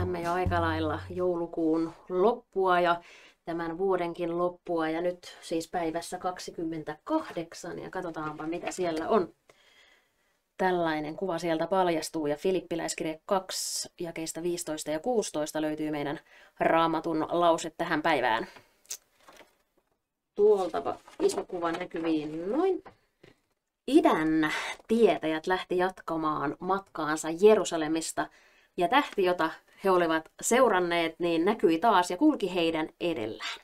elämme jo aika lailla joulukuun loppua ja tämän vuodenkin loppua. Ja nyt siis päivässä 28 ja katsotaanpa mitä siellä on. Tällainen kuva sieltä paljastuu ja Filippiläiskirje 2 jakeista 15 ja 16 löytyy meidän Raamatun lause tähän päivään. Tuolta iso kuva näkyviin noin. Idän tietäjät lähti jatkamaan matkaansa Jerusalemista ja tähti, jota he olivat seuranneet, niin näkyi taas ja kulki heidän edellään.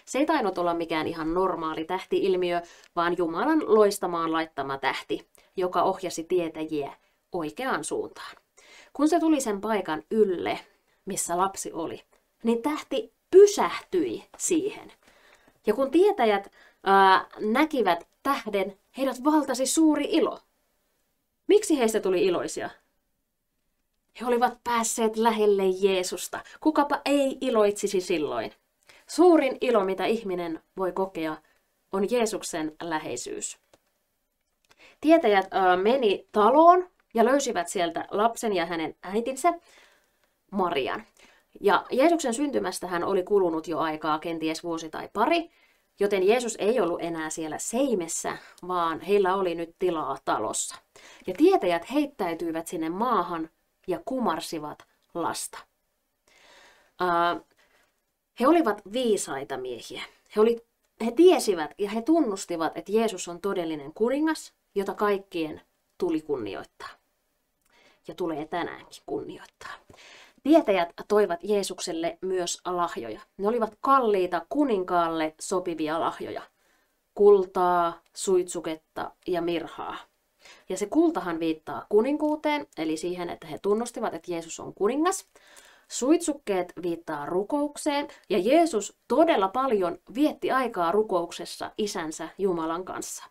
Se ei tainnut olla mikään ihan normaali tähti-ilmiö, vaan Jumalan loistamaan laittama tähti, joka ohjasi tietäjiä oikeaan suuntaan. Kun se tuli sen paikan ylle, missä lapsi oli, niin tähti pysähtyi siihen. Ja kun tietäjät näkivät tähden, heidät valtasi suuri ilo. Miksi heistä tuli iloisia? He olivat päässeet lähelle Jeesusta. Kukapa ei iloitsisi silloin? Suurin ilo, mitä ihminen voi kokea, on Jeesuksen läheisyys. Tietäjät meni taloon ja löysivät sieltä lapsen ja hänen äitinsä Marian. Ja Jeesuksen syntymästähän oli kulunut jo aikaa, kenties vuosi tai pari, joten Jeesus ei ollut enää siellä seimessä, vaan heillä oli nyt tilaa talossa. Ja tietäjät heittäytyivät sinne maahan ja kumarsivat lasta. He olivat viisaita miehiä. He tiesivät ja he tunnustivat, että Jeesus on todellinen kuningas, jota kaikkien tuli kunnioittaa. Ja tulee tänäänkin kunnioittaa. Tietäjät toivat Jeesukselle myös lahjoja. Ne olivat kalliita kuninkaalle sopivia lahjoja. Kultaa, suitsuketta ja mirhaa. Ja se kultahan viittaa kuninkuuteen, eli siihen, että he tunnustivat, että Jeesus on kuningas. Suitsukkeet viittaa rukoukseen, ja Jeesus todella paljon vietti aikaa rukouksessa isänsä Jumalan kanssa.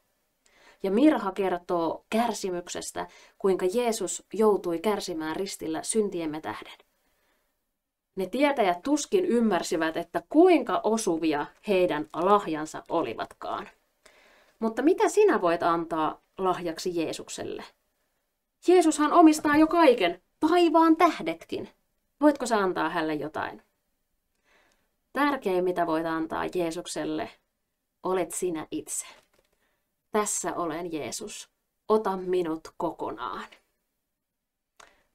Ja mirha kertoo kärsimyksestä, kuinka Jeesus joutui kärsimään ristillä syntiemme tähden. Ne tietäjät tuskin ymmärsivät, että kuinka osuvia heidän lahjansa olivatkaan. Mutta mitä sinä voit antaa lahjaksi Jeesukselle? Jeesushan omistaa jo kaiken, taivaan tähdetkin. Voitko sä antaa hänelle jotain? Tärkein, mitä voit antaa Jeesukselle, olet sinä itse. Tässä olen Jeesus. Ota minut kokonaan.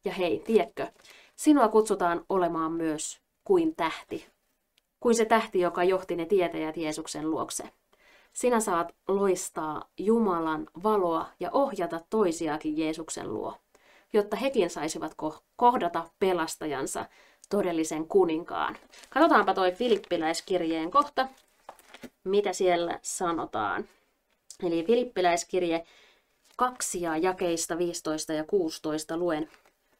Ja hei, tiedätkö, sinua kutsutaan olemaan myös kuin tähti. Kuin se tähti, joka johti ne tietäjät Jeesuksen luokse. Sinä saat loistaa Jumalan valoa ja ohjata toisiakin Jeesuksen luo, jotta hekin saisivat kohdata pelastajansa, todellisen kuninkaan. Katsotaanpa toi Filippiläiskirjeen kohta, mitä siellä sanotaan. Eli Filippiläiskirje 2 ja jakeista 15 ja 16 luen.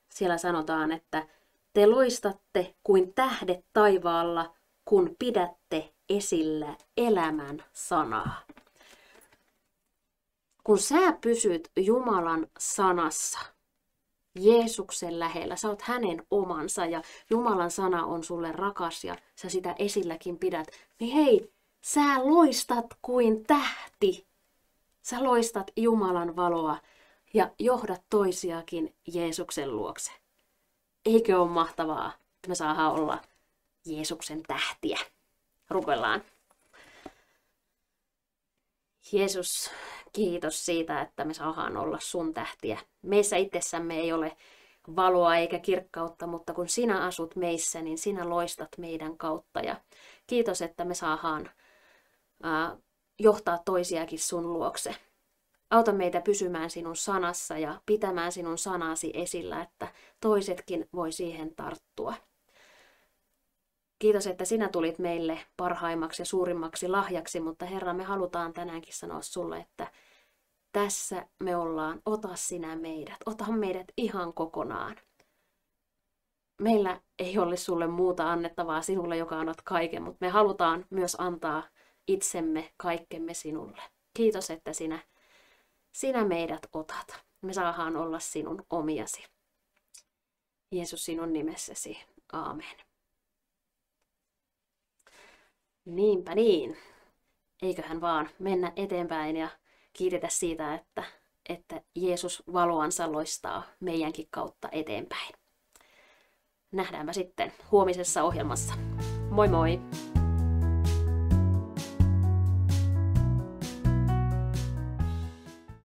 Siellä sanotaan, että te loistatte kuin tähdet taivaalla, kun pidätte esillä elämän sanaa. Kun sä pysyt Jumalan sanassa, Jeesuksen lähellä, sä oot hänen omansa ja Jumalan sana on sulle rakas ja sä sitä esilläkin pidät, niin hei, sä loistat kuin tähti. Sä loistat Jumalan valoa ja johdat toisiakin Jeesuksen luokse. Eikö ole mahtavaa, että me saadaan olla Jeesuksen tähtiä? Rukoillaan. Jeesus, kiitos siitä, että me saadaan olla sun tähtiä. Meissä itsessämme ei ole valoa eikä kirkkautta, mutta kun sinä asut meissä, niin sinä loistat meidän kautta. Ja kiitos, että me saadaan johtaa toisiakin sun luokse. Auta meitä pysymään sinun sanassa ja pitämään sinun sanasi esillä, että toisetkin voi siihen tarttua. Kiitos, että sinä tulit meille parhaimmaksi ja suurimmaksi lahjaksi, mutta Herra, me halutaan tänäänkin sanoa sulle, että tässä me ollaan, ota sinä meidät, ota meidät ihan kokonaan. Meillä ei ole sulle muuta annettavaa sinulle, joka annat kaiken, mutta me halutaan myös antaa itsemme, kaikkemme sinulle. Kiitos, että sinä meidät otat. Me saadaan olla sinun omiasi. Jeesus, sinun nimessäsi. Aamen. Niinpä niin. Eiköhän vaan mennä eteenpäin ja kiitetä siitä, että Jeesus valoansa loistaa meidänkin kautta eteenpäin. nähdäänpä sitten huomisessa ohjelmassa. Moi moi!